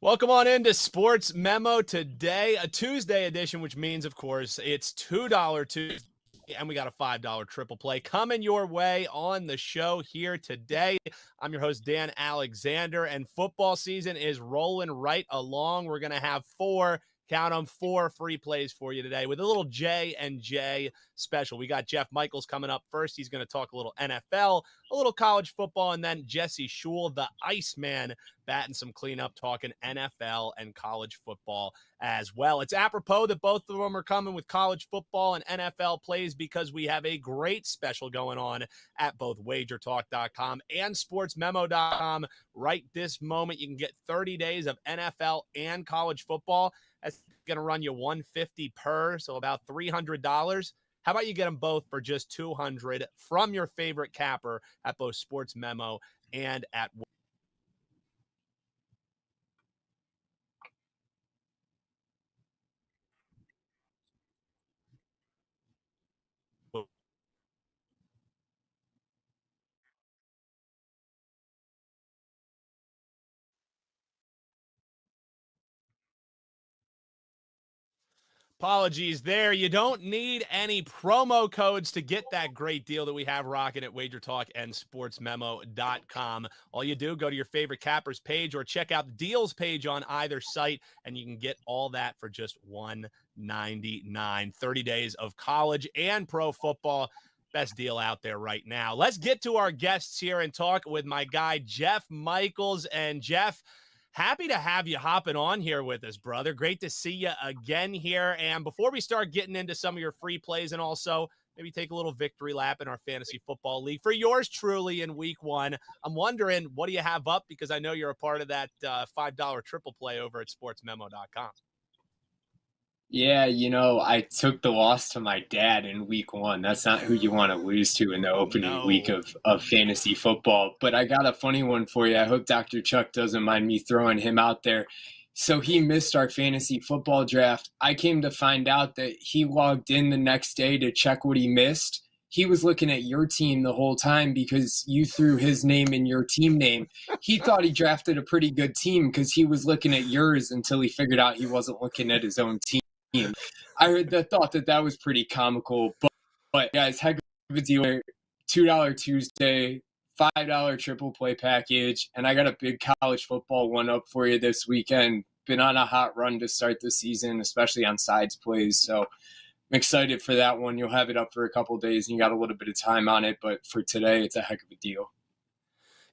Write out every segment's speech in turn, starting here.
Welcome on into Sports Memo Today, a Tuesday edition, which means, of course, it's $2 Tuesday, and we got a $5 triple play coming your way on the show here today. I'm your host, Dan Alexander, and football season is rolling right along. We're going to have count them, 4 free plays for you today with a little J&J special. We got Jeff Michaels coming up first. He's going to talk a little NFL, a little college football, and then Jesse Schule, the Iceman, batting some cleanup, talking NFL and college football as well. It's apropos that both of them are coming with college football and NFL plays because we have a great special going on at both wagertalk.com and sportsmemo.com. Right this moment, you can get 30 days of NFL and college football. That's going to run you $150 per, so about $300. How about you get them both for just $200 from your favorite capper at both Sports Memo and at Apologies there. You don't need any promo codes to get that great deal that we have rocking at WagerTalk and SportsMemo.com. All you do, go to your favorite cappers page or check out the deals page on either site, and you can get all that for just $199. 30 days of college and pro football. Best deal out there right now. Let's get to our guests here and talk with my guy, Jeff Michaels. And Jeff, happy to have you hopping on here with us, brother. Great to see you again here. And before we start getting into some of your free plays and also maybe take a little victory lap in our fantasy football league for yours truly in week 1, I'm wondering, what do you have up? Because I know you're a part of that $5 triple play over at sportsmemo.com. Yeah, I took the loss to my dad in week 1. That's not who you want to lose to in the opening week of fantasy football. But I got a funny one for you. I hope Dr. Chuck doesn't mind me throwing him out there. So he missed our fantasy football draft. I came to find out that he logged in the next day to check what he missed. He was looking at your team the whole time because you threw his name in your team name. He thought he drafted a pretty good team because he was looking at yours until he figured out he wasn't looking at his own team. I thought that was pretty comical, but guys, heck of a deal. $2 Tuesday, $5 triple play package, and I got a big college football one up for you this weekend. Been on a hot run to start the season, especially on sides plays, so I'm excited for that one. You'll have it up for a couple days, and you got a little bit of time on it, but for today, it's a heck of a deal.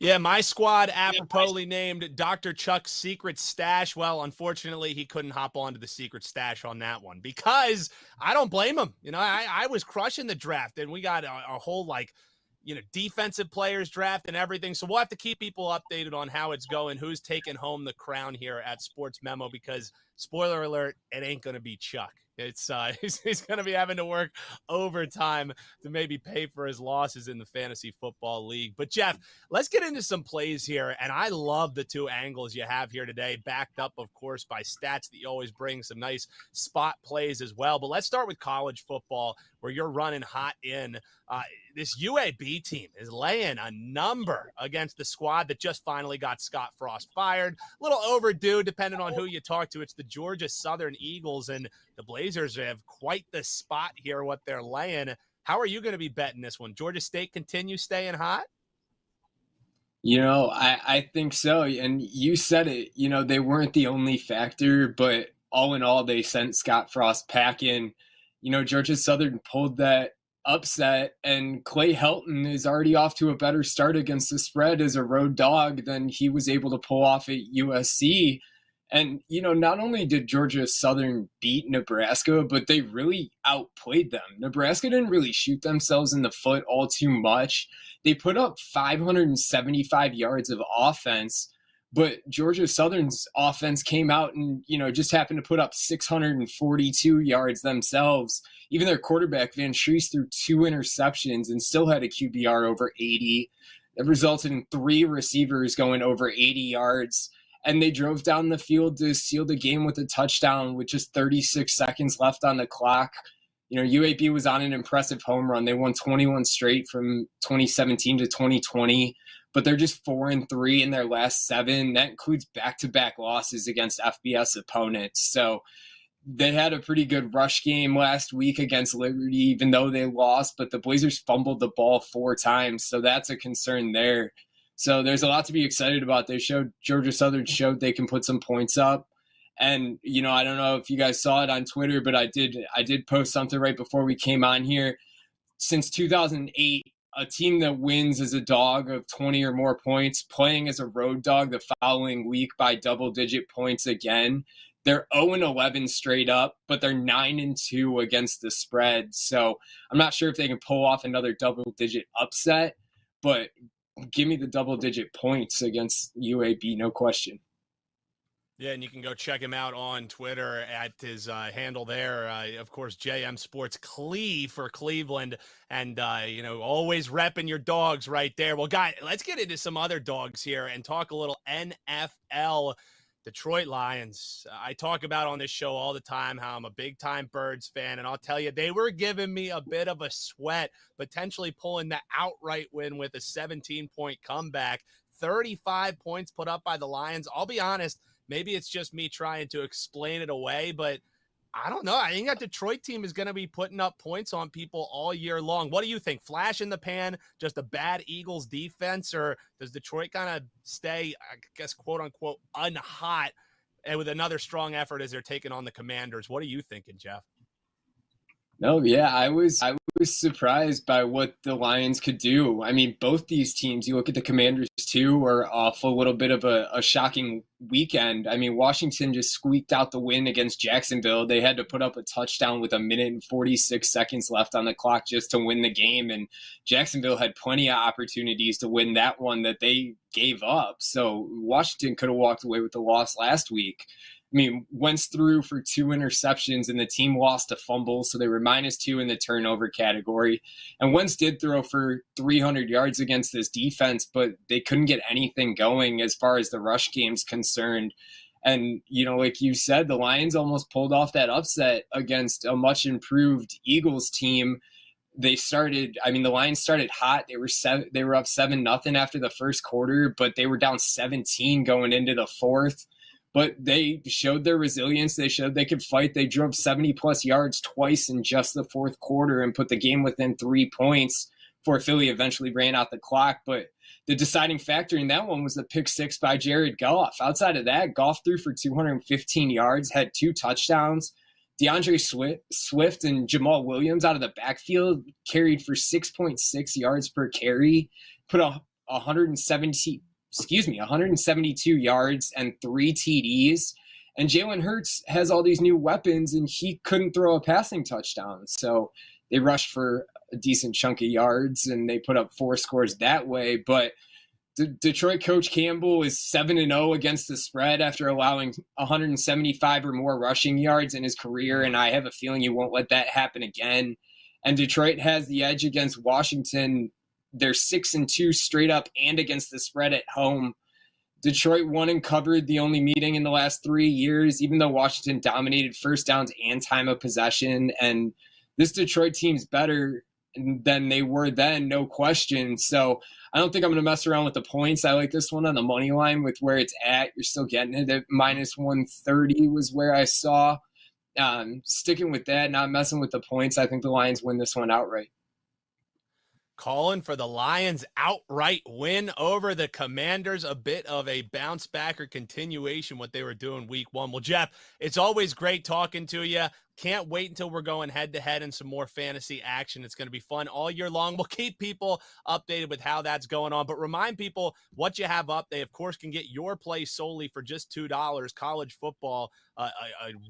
Yeah, my squad aproposly named Dr. Chuck's Secret Stash. Well, unfortunately, he couldn't hop onto the Secret Stash on that one because I don't blame him. I was crushing the draft, and we got a whole, defensive players draft and everything. So we'll have to keep people updated on how it's going, who's taking home the crown here at Sports Memo, because spoiler alert, it ain't going to be Chuck. It's he's going to be having to work overtime to maybe pay for his losses in the fantasy football league. But Jeff, let's get into some plays here. And I love the 2 angles you have here today, backed up, of course, by stats that you always bring, some nice spot plays as well. But let's start with college football, where you're running hot in. This UAB team is laying a number against the squad that just finally got Scott Frost fired. A little overdue, depending on who you talk to. It's the Georgia Southern Eagles, and the Blazers have quite the spot here, what they're laying. How are you going to be betting this one? Georgia State continue staying hot? I think so. And you said it, they weren't the only factor, but all in all, they sent Scott Frost packing. Georgia Southern pulled that upset, and Clay Helton is already off to a better start against the spread as a road dog than he was able to pull off at USC. And, not only did Georgia Southern beat Nebraska, but they really outplayed them. Nebraska didn't really shoot themselves in the foot all too much. They put up 575 yards of offense, but Georgia Southern's offense came out and, just happened to put up 642 yards themselves. Even their quarterback, Van Shrees, threw 2 interceptions and still had a QBR over 80. It resulted in 3 receivers going over 80 yards. And they drove down the field to seal the game with a touchdown with just 36 seconds left on the clock. UAB was on an impressive home run. They won 21 straight from 2017 to 2020. but they're just 4-3 in their last 7. That includes back-to-back losses against FBS opponents. So they had a pretty good rush game last week against Liberty, even though they lost, but the Blazers fumbled the ball 4 times. So that's a concern there. So there's a lot to be excited about. Georgia Southern showed they can put some points up. And, I don't know if you guys saw it on Twitter, but I did post something right before we came on here. Since 2008, a team that wins as a dog of 20 or more points, playing as a road dog the following week by double-digit points again. They're 0-11 straight up, but they're 9-2 against the spread. So I'm not sure if they can pull off another double-digit upset, but give me the double-digit points against UAB, no question. Yeah, and you can go check him out on Twitter at his handle there. Of course, JM Sports Cleve for Cleveland. And, always repping your dogs right there. Well, guys, let's get into some other dogs here and talk a little NFL. Detroit Lions. I talk about on this show all the time how I'm a big-time Birds fan, and I'll tell you, they were giving me a bit of a sweat, potentially pulling the outright win with a 17-point comeback. 35 points put up by the Lions. I'll be honest, maybe it's just me trying to explain it away, but I don't know. I think that Detroit team is going to be putting up points on people all year long. What do you think? Flash in the pan, just a bad Eagles defense, or does Detroit kind of stay, I guess, quote unquote, unhot and with another strong effort as they're taking on the Commanders? What are you thinking, Jeff? No, yeah, I was surprised by what the Lions could do. I mean, both these teams, you look at the Commanders too, are off a little bit of a shocking weekend. I mean, Washington just squeaked out the win against Jacksonville. They had to put up a touchdown with 1:46 left on the clock just to win the game. And Jacksonville had plenty of opportunities to win that one that they gave up. So Washington could have walked away with the loss last week. I mean, Wentz threw for 2 interceptions and the team lost a fumble, so they were -2 in the turnover category. And Wentz did throw for 300 yards against this defense, but they couldn't get anything going as far as the rush game's concerned. And, like you said, the Lions almost pulled off that upset against a much improved Eagles team. The Lions started hot. They were up 7-0 after the first quarter, but they were down 17 going into the fourth. But they showed their resilience. They showed they could fight. They drove 70-plus yards twice in just the fourth quarter and put the game within 3 points before Philly eventually ran out the clock. But the deciding factor in that one was the pick 6 by Jared Goff. Outside of that, Goff threw for 215 yards, had 2 touchdowns. DeAndre Swift and Jamal Williams out of the backfield carried for 6.6 yards per carry, put 172 yards and 3 TDs. And Jalen Hurts has all these new weapons, and he couldn't throw a passing touchdown. So they rushed for a decent chunk of yards, and they put up 4 scores that way. But Detroit coach Campbell is 7-0 against the spread after allowing 175 or more rushing yards in his career, and I have a feeling he won't let that happen again. And Detroit has the edge against Washington. They're 6-2 straight up and against the spread at home. Detroit won and covered the only meeting in the last 3 years, even though Washington dominated first downs and time of possession. And this Detroit team's better than they were then, no question. So I don't think I'm going to mess around with the points. I like this one on the money line with where it's at. You're still getting it at -130 was where I saw. Sticking with that, not messing with the points. I think the Lions win this one outright. Calling for the Lions outright win over the Commanders, a bit of a bounce back or continuation what they were doing week 1. Well, Jeff, it's always great talking to you. Can't wait until we're going head-to-head in some more fantasy action. It's going to be fun all year long. We'll keep people updated with how that's going on. But remind people what you have up. They, of course, can get your play solely for just $2. College football, a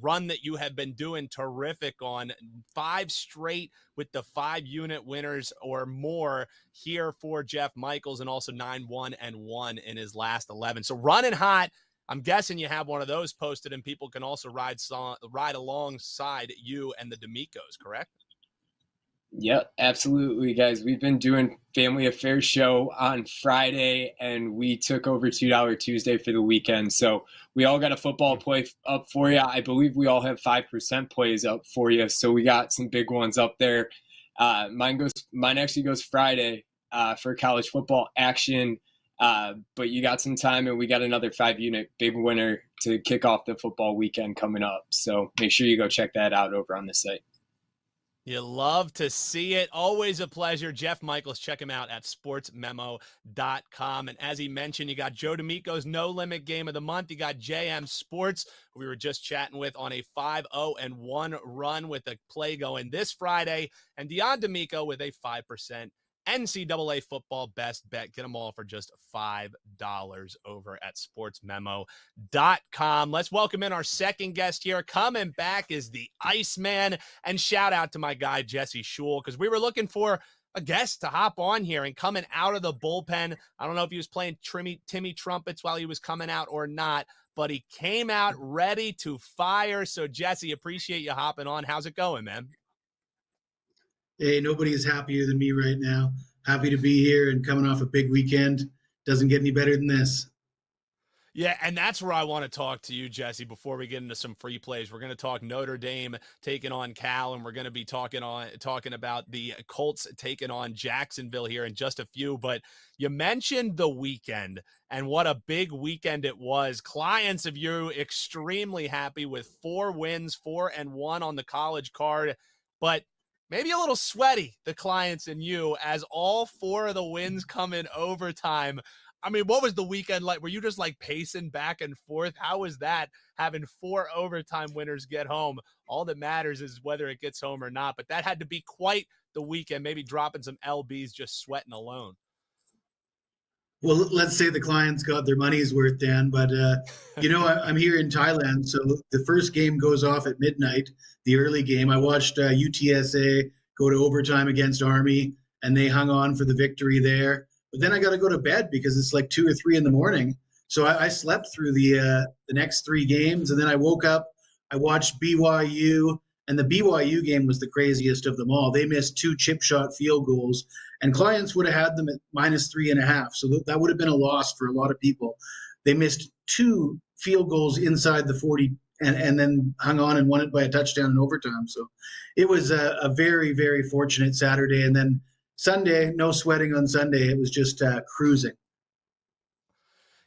run that you have been doing terrific on. 5 straight with the 5-unit winners or more here for Jeff Michaels, and also 9-1-1 in his last 11. So running hot. I'm guessing you have one of those posted, and people can also ride alongside you and the D'Amicos, correct? Yep, absolutely, guys. We've been doing Family Affairs show on Friday, and we took over $2 Tuesday for the weekend. So we all got a football play up for you. I believe we all have 5% plays up for you. So we got some big ones up there. Mine actually goes Friday for college football action. But you got some time, and we got another 5-unit big winner to kick off the football weekend coming up. So make sure you go check that out over on the site. You love to see it. Always a pleasure. Jeff Michaels, check him out at sportsmemo.com. And as he mentioned, you got Joe D'Amico's No Limit Game of the Month. You got JM Sports, who we were just chatting with, on a 5-0-1 run with a play going this Friday. And Dion D'Amico with a 5% NCAA football best bet. Get them all for just $5 over at sportsmemo.com. Let's welcome in our second guest here. Coming back is the Iceman. And shout out to my guy, Jesse Schule, because we were looking for a guest to hop on here and coming out of the bullpen. I don't know if he was playing Timmy trumpets while he was coming out or not, but he came out ready to fire. So, Jesse, appreciate you hopping on. How's it going, man? Hey, nobody's happier than me right now. Happy to be here and coming off a big weekend. Doesn't get any better than this. Yeah, and that's where I want to talk to you, Jesse, before we get into some free plays. We're going to talk Notre Dame taking on Cal, and we're going to be talking about the Colts taking on Jacksonville here in just a few. But you mentioned the weekend and what a big weekend it was. Clients of you extremely happy with 4 wins, 4-1 on the college card, but maybe a little sweaty, the clients and you, as all 4 of the wins come in overtime. I mean, what was the weekend like? Were you just like pacing back and forth? How was that, having 4 overtime winners get home? All that matters is whether it gets home or not, but that had to be quite the weekend, maybe dropping some LBs, just sweating alone. Well, let's say the clients got their money's worth, Dan, but I'm here in Thailand, so the first game goes off at midnight, the early game. I watched UTSA go to overtime against Army, and they hung on for the victory there. But then I got to go to bed because it's like 2 or 3 in the morning. So I slept through the next 3 games, and then I woke up. I watched BYU, and the BYU game was the craziest of them all. They missed 2 chip shot field goals, and clients would have had them at -3.5. So that would have been a loss for a lot of people. They missed 2 field goals inside the 40 and then hung on and won it by a touchdown in overtime. So it was a very, very fortunate Saturday. And then Sunday, no sweating on Sunday. It was just cruising.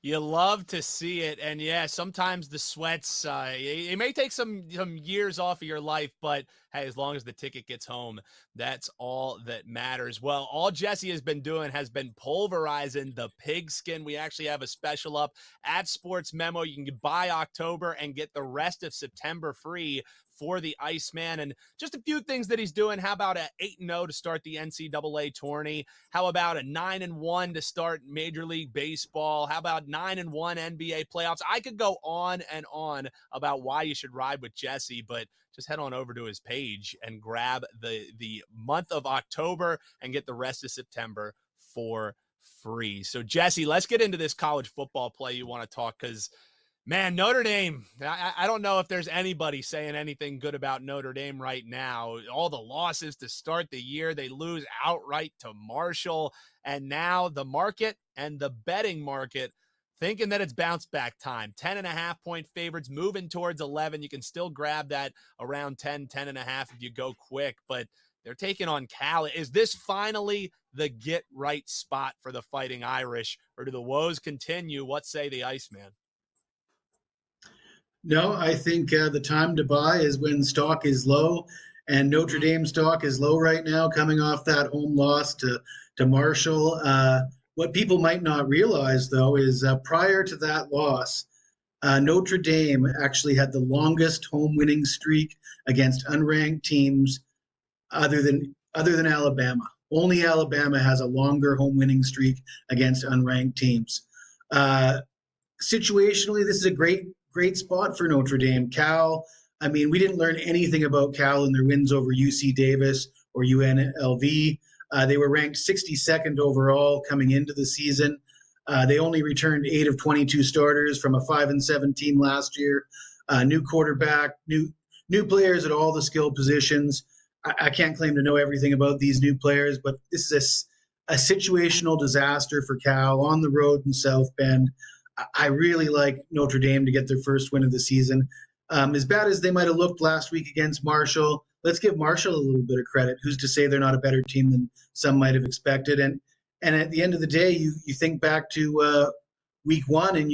You love to see it. And yeah, sometimes the sweats, it may take some years off of your life, but hey, as long as the ticket gets home, that's all that matters. Well, all Jesse has been doing has been pulverizing the pigskin. We actually have a special up at Sports Memo. You can buy October and get the rest of September free for the Iceman. And just a few things that he's doing. How about a 8-0 to start the NCAA tourney? How about a 9-1 to start Major League Baseball? How about 9-1 NBA playoffs? I could go on and on about why you should ride with Jesse, but just head on over to his page and grab the month of October and get the rest of September for free. So, Jesse, let's get into this college football play you want to talk, because man, Notre Dame, I don't know if there's anybody saying anything good about Notre Dame right now. All the losses to start the year, they lose outright to Marshall, and now the market and the betting market thinking that it's bounce back time. 10.5-point favorites moving towards 11. You can still grab that around 10.5 if you go quick, but they're taking on Cal. Is this finally the get right spot for the Fighting Irish, or do the woes continue? What say the Iceman? No, I think the time to buy is when stock is low, and Notre Dame stock is low right now, coming off that home loss to Marshall. What people might not realize, though, is prior to that loss, Notre Dame actually had the longest home winning streak against unranked teams, other than Alabama. Only Alabama has a longer home winning streak against unranked teams. Situationally, this is a great spot for Notre Dame. Cal, I mean, we didn't learn anything about Cal in their wins over UC Davis or UNLV. They were ranked 62nd overall coming into the season. They only returned 8 of 22 starters from a 5-7 team last year. New quarterback, new players at all the skill positions. I can't claim to know everything about these new players, but this is a situational disaster for Cal on the road in South Bend. I really like Notre Dame to get their first win of the season. As bad as they might have looked last week against Marshall, let's give Marshall a little bit of credit. Who's to say they're not a better team than some might have expected? And And at the end of the day, you think back to week one and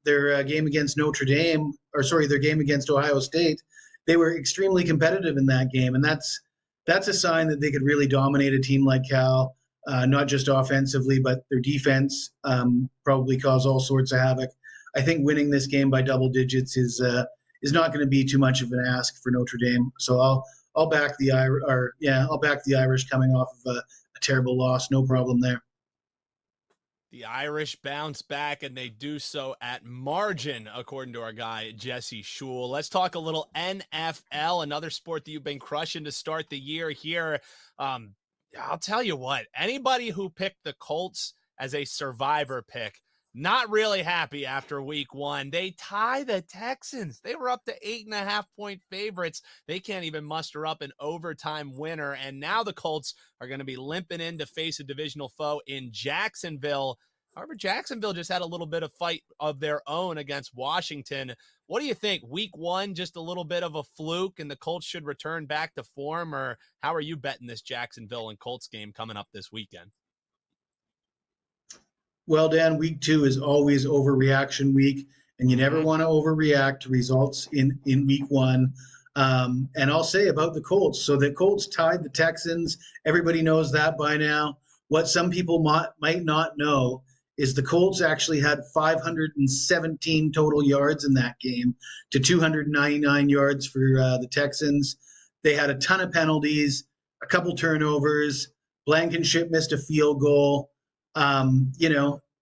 their game against Notre Dame, or sorry, their game against Ohio State. They were extremely competitive in that game, and that's a sign that they could really dominate a team like Cal, not just offensively, but their defense probably cause all sorts of havoc. I think winning this game by double digits is not going to be too much of an ask for Notre Dame. So I'll back the Irish coming off of a terrible loss. No problem there. The Irish bounce back, and they do so at margin, according to our guy, Jesse Schule. Let's talk a little NFL, another sport that you've been crushing to start the year here. I'll tell you what, anybody who picked the Colts as a survivor pick, not really happy after week one. They tie the Texans. They were up to 8.5-point favorites. They can't even muster up an overtime winner. And now the Colts are going to be limping in to face a divisional foe in Jacksonville. However, Jacksonville just had a little bit of fight of their own against Washington. What do you think? Week one, just a little bit of a fluke and the Colts should return back to form? Or how are you betting this Jacksonville and Colts game coming up this weekend? Well, Dan, week two is always overreaction week, and you never want to overreact to results in week one. And I'll say about the Colts. So the Colts tied the Texans. Everybody knows that by now. What some people might not know is the Colts actually had 517 total yards in that game to 299 yards for the Texans. They had a ton of penalties, a couple turnovers. Blankenship missed a field goal.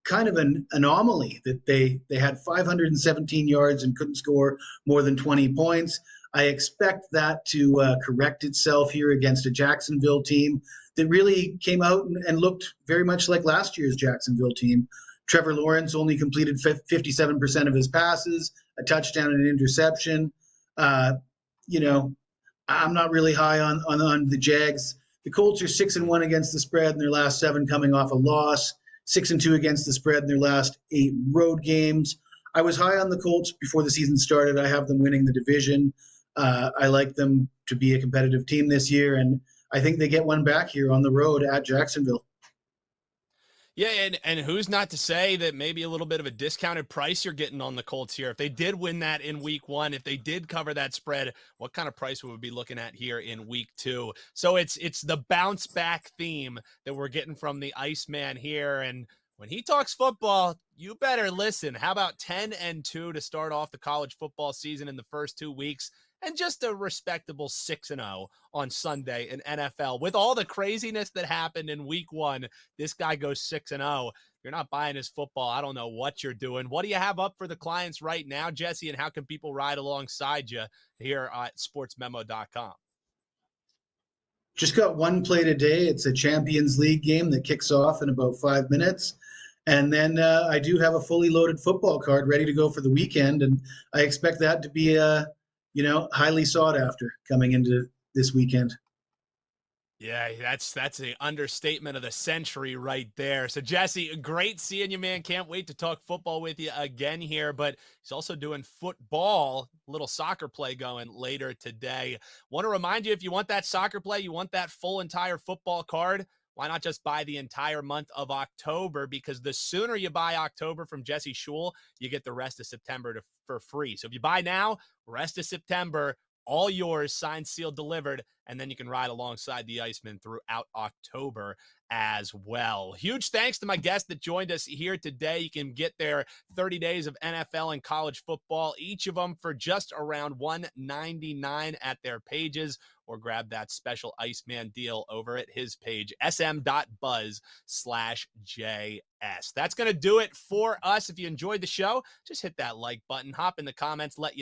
Kind of an anomaly that they had 517 yards and couldn't score more than 20 points. I expect that to correct itself here against a Jacksonville team that really came out and looked very much like last year's Jacksonville team. Trevor Lawrence only completed 57% of his passes, a touchdown and an interception. I'm not really high on the Jags. The Colts are 6-1 against the spread in their last 7, coming off a loss. 6-2 against the spread in their last 8 road games. I was high on the Colts before the season started. I have them winning the division. I like them to be a competitive team this year, and I think they get one back here on the road at Jacksonville. Yeah, and who's not to say that maybe a little bit of a discounted price you're getting on the Colts here. If they did win that in week one, if they did cover that spread, what kind of price would we be looking at here in week two? So it's the bounce back theme that we're getting from the Iceman here. And when he talks football, you better listen. How about 10-2 to start off the college football season in the first 2 weeks? And just a respectable 6-0 on Sunday in NFL. With all the craziness that happened in week one, this guy goes 6-0. You're not buying his football. I don't know what you're doing. What do you have up for the clients right now, Jesse? And how can people ride alongside you here at SportsMemo.com? Just got one play today. It's a Champions League game that kicks off in about 5 minutes. And then I do have a fully loaded football card ready to go for the weekend. And I expect that to be highly sought after coming into this weekend. Yeah, that's an understatement of the century right there. So, Jesse, great seeing you, man. Can't wait to talk football with you again here. But he's also doing football, little soccer play going later today. Want to remind you, if you want that soccer play, you want that full entire football card, why not just buy the entire month of October? Because the sooner you buy October from Jesse Schule, you get the rest of September for free. So if you buy now, rest of September, all yours, signed, sealed, delivered, and then you can ride alongside the Iceman throughout October as well. Huge thanks to my guest that joined us here today. You can get their 30 days of NFL and college football, each of them for just around $199 at their pages, or grab that special Iceman deal over at his page, sm.buzz/JS. That's going to do it for us. If you enjoyed the show, just hit that like button, hop in the comments, let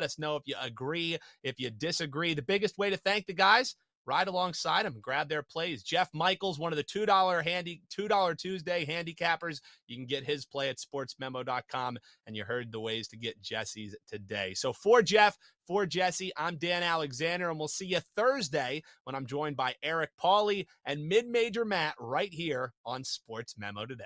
us know if you agree, if you disagree. The biggest way to thank the guys, ride alongside them, grab their plays. Jeff Michaels, one of the $2 Tuesday handicappers. You can get his play at sportsmemo.com, and you heard the ways to get Jesse's today. So for Jeff, for Jesse, I'm Dan Alexander, and we'll see you Thursday when I'm joined by Eric Pauly and Mid-Major Matt right here on Sports Memo Today.